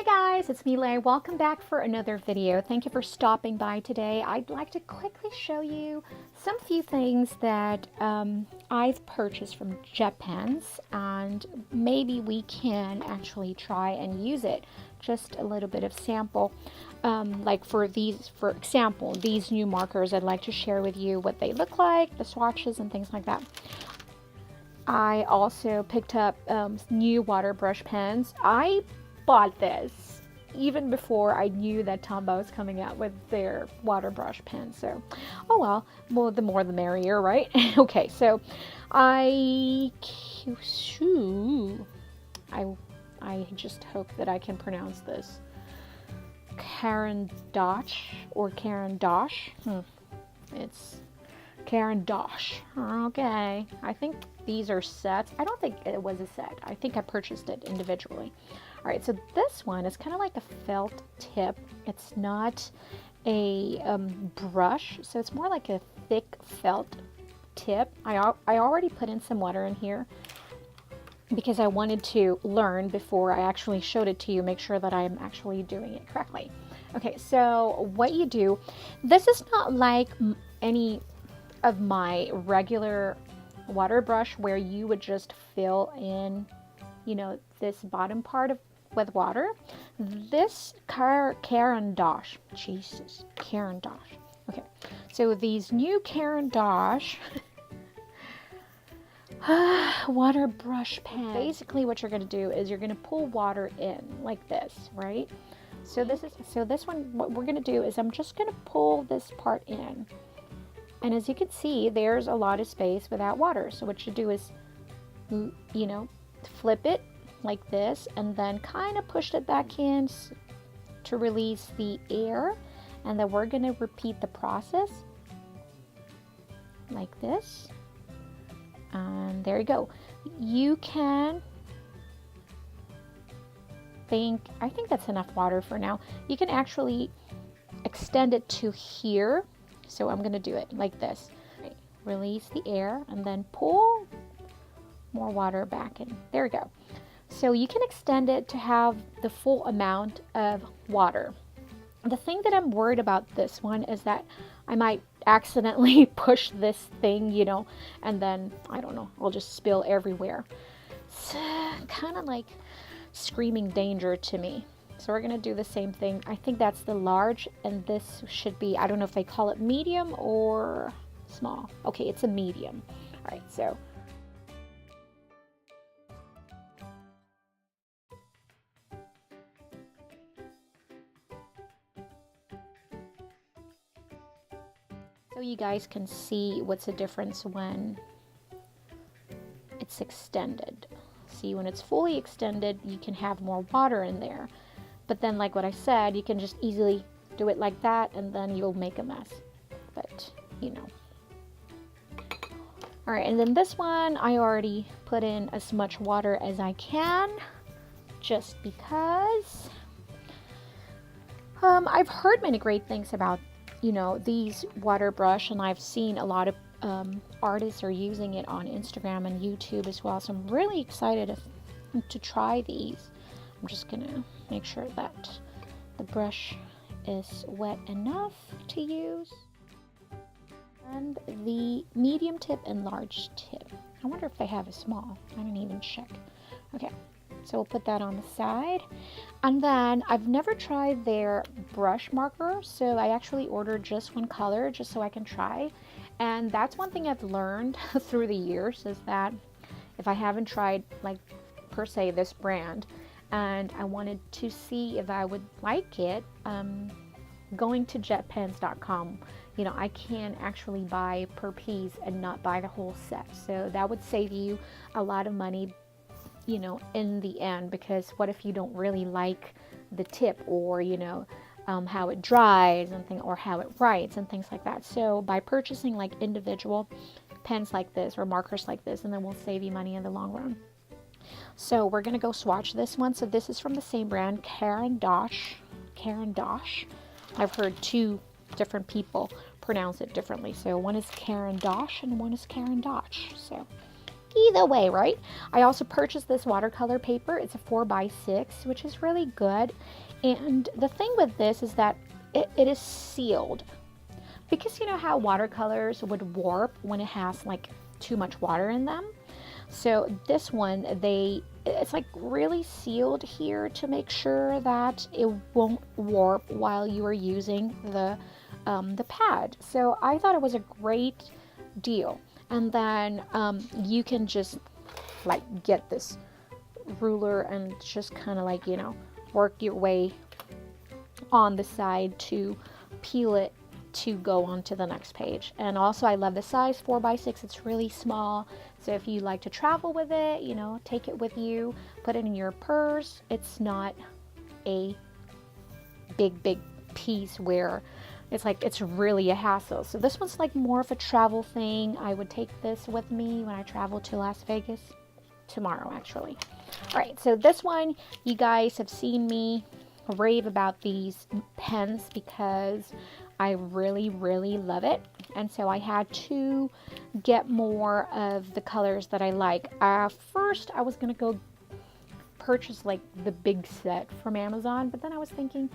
Hey guys, it's me, Lay. Welcome back for another video. Thank you for stopping by today. I'd like to quickly show you some few things that I've purchased from Jetpens, and maybe we can actually try and use it. Just a little bit of sample. Like for example, these new markers, I'd like to share with you what they look like, the swatches and things like that. I also picked up new water brush pens. I bought this even before I knew that Tombow was coming out with their water brush pen. So, oh well, the more the merrier, right? Okay, so I just hope that I can pronounce this. Caran d'Ache or Caran d'Ache. It's Caran d'Ache. Okay, I think these are sets. I don't think it was a set. I think I purchased it individually. All right, so this one is kind of like a felt tip. It's not a brush, so it's more like a thick felt tip. I already put in some water in here because I wanted to learn before I actually showed it to you, make sure that I'm actually doing it correctly. Okay, so what you do, this is not like any of my regular water brush where you would just fill in, you know, this bottom part with water. This Caran d'Ache, Jesus, Caran d'Ache. Okay, so these new Caran d'Ache water brush pen. Basically, what you're going to do is you're going to pull water in like this, right? So this one, what we're going to do is I'm just going to pull this part in. And as you can see, there's a lot of space without water. So what you do is, you know, flip it like this and then kind of push it back in to release the air. And then we're going to repeat the process like this. And there you go. You can I think that's enough water for now. You can actually extend it to here. So I'm going to do it like this. Right. Release the air and then pull more water back in. There we go. So you can extend it to have the full amount of water. The thing that I'm worried about this one is that I might accidentally push this thing, you know, and then, I don't know, I'll just spill everywhere. It's kind of like screaming danger to me. So we're going to do the same thing. I think that's the large, and this should be, I don't know if they call it medium or small. Okay, it's a medium. All right, so you guys can see what's the difference when it's extended. See, when it's fully extended, you can have more water in there. But then, like what I said, you can just easily do it like that, and then you'll make a mess. But, you know. All right, and then this one, I already put in as much water as I can, just because I've heard many great things about, you know, these water brush, and I've seen a lot of artists are using it on Instagram and YouTube as well. So I'm really excited to try these. I'm just gonna make sure that the brush is wet enough to use. And the medium tip and large tip. I wonder if they have a small. I didn't even check. Okay, so we'll put that on the side. And then I've never tried their brush marker, so I actually ordered just one color just so I can try. And that's one thing I've learned through the years, is that if I haven't tried, like, per se, this brand, and I wanted to see if I would like it, going to jetpens.com, you know, I can actually buy per piece and not buy the whole set. So that would save you a lot of money, you know, in the end, because what if you don't really like the tip, or, you know, how it dries and or how it writes and things like that. So by purchasing like individual pens like this or markers like this, and then we'll save you money in the long run. So we're going to go swatch this one. So this is from the same brand, Caran d'Ache. Caran d'Ache. I've heard two different people pronounce it differently. So one is Caran d'Ache and one is Caran d'Ache. So Either way, right? I also purchased this watercolor paper. It's a 4x6, which is really good. And the thing with this is that it is sealed. Because you know how watercolors would warp when it has like too much water in them? So this one, it's like really sealed here to make sure that it won't warp while you are using the pad. So I thought it was a great deal. And then you can just like get this ruler and just kind of like, you know, work your way on the side to peel it to go on to the next page. And also I love the size, 4x6. It's really small. So if you like to travel with it, you know, take it with you, put it in your purse. It's not a big piece where it's like it's really a hassle. So this one's like more of a travel thing. I would take this with me when I travel to Las Vegas tomorrow, actually. All right, so this one, you guys have seen me rave about these pens because I really love it. And so I had to get more of the colors that I like. First, I was gonna go purchase like the big set from Amazon, but then I was thinking,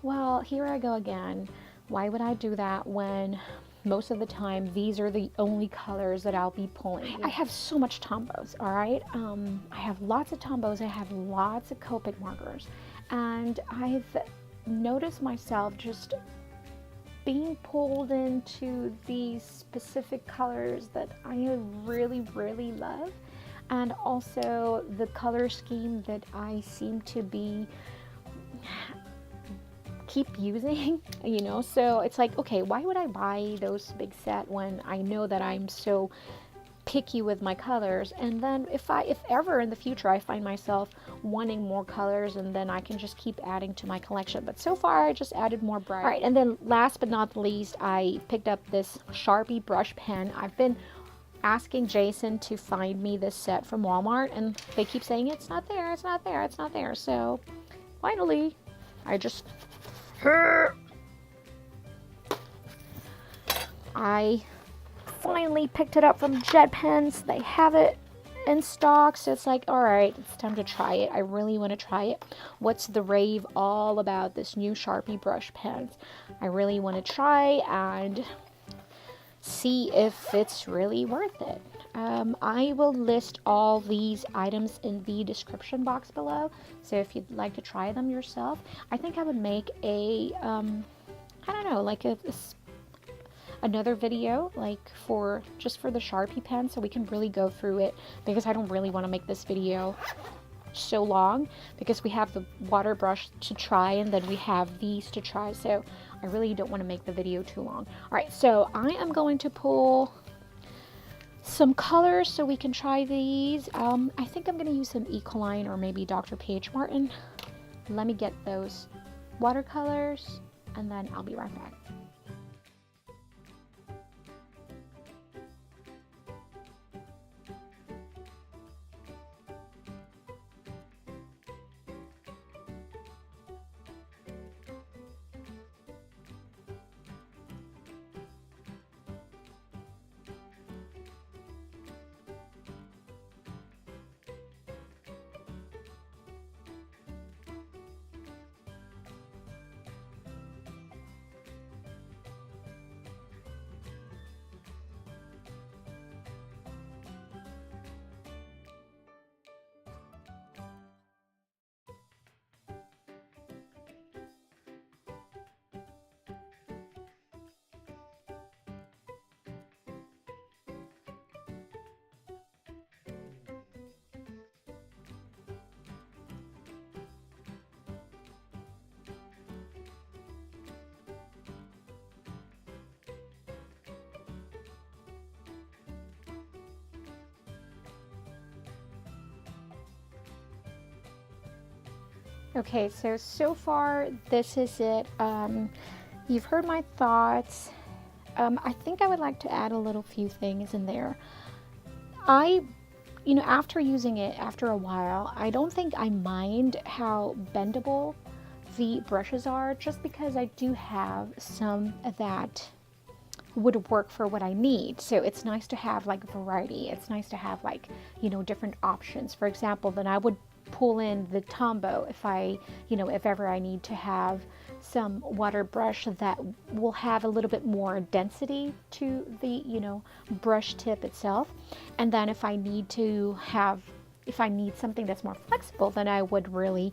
well, here I go again. Why would I do that when most of the time these are the only colors that I'll be pulling? I have so much Tombos, all right? I have lots of Tombos. I have lots of Copic markers. And I've noticed myself just being pulled into these specific colors that I really love. And also the color scheme that I seem to be keep using, you know. So it's like, okay, why would I buy those big set when I know that I'm so picky with my colors? And then if ever in the future I find myself wanting more colors, and then I can just keep adding to my collection. But so far I just added more bright. All right, and then last but not least, I picked up this Sharpie brush pen. I've been asking Jason to find me this set from Walmart, and they keep saying it's not there, it's not there, it's not there. So finally I finally picked it up from Jetpens. They have it in stock, so it's like, all right, it's time to try it. I really want to try it. What's the rave all about this new Sharpie brush pens? I really want to try and see if it's really worth it. I will list all these items in the description box below, so if you'd like to try them yourself. I think I would make a I don't know, like another video like for the Sharpie pen, so we can really go through it, because I don't really want to make this video so long, because we have the water brush to try and then we have these to try, so I really don't want to make the video too long. All right, so I am going to pull some colors so we can try these. I think I'm going to use some Ecoline or maybe Dr. P.H. Martin. Let me get those watercolors and then I'll be right back. Okay, so far this is it. You've heard my thoughts. I think I would like to add a little few things in there. After using it after a while, I don't think I mind how bendable the brushes are, just because I do have some of that would work for what I need. So it's nice to have like variety. It's nice to have like, different options. For example, then I would pull in the Tombow if if ever I need to have some water brush that will have a little bit more density to the, brush tip itself. And then if I need something that's more flexible, then I would really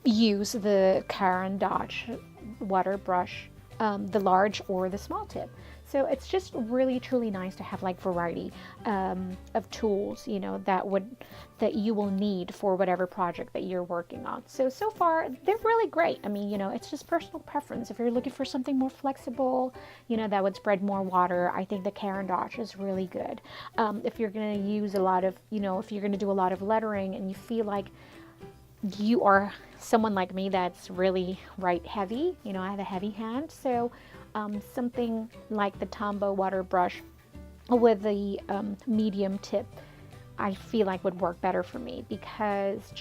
use the Caran d'Ache water brush, the large or the small tip. So it's just really truly nice to have like variety of tools, that you will need for whatever project that you're working on. So far they're really great. I mean, it's just personal preference. If you're looking for something more flexible, that would spread more water, I think the Caran d'Ache is really good. If you're going to use a lot of, if you're going to do a lot of lettering and you feel like you are someone like me that's really write heavy, I have a heavy hand, so something like the Tombow water brush with the medium tip, I feel like would work better for me, because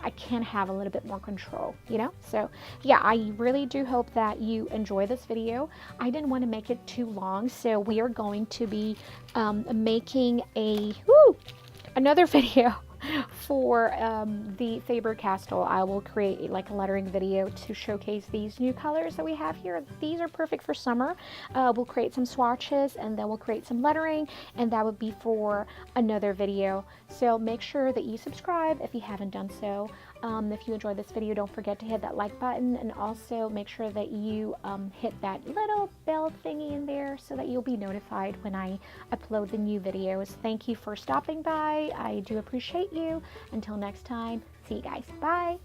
I can have a little bit more control, So yeah, I really do hope that you enjoy this video. I didn't want to make it too long, so we are going to be making another video for the Faber-Castell. I will create like a lettering video to showcase these new colors that we have here. These are perfect for summer. We'll create some swatches and then we'll create some lettering, and that would be for another video. So make sure that you subscribe if you haven't done so. If you enjoyed this video, don't forget to hit that like button, and also make sure that you hit that little bell thingy in there so that you'll be notified when I upload the new videos. Thank you for stopping by. I do appreciate you. Until next time, see you guys. Bye.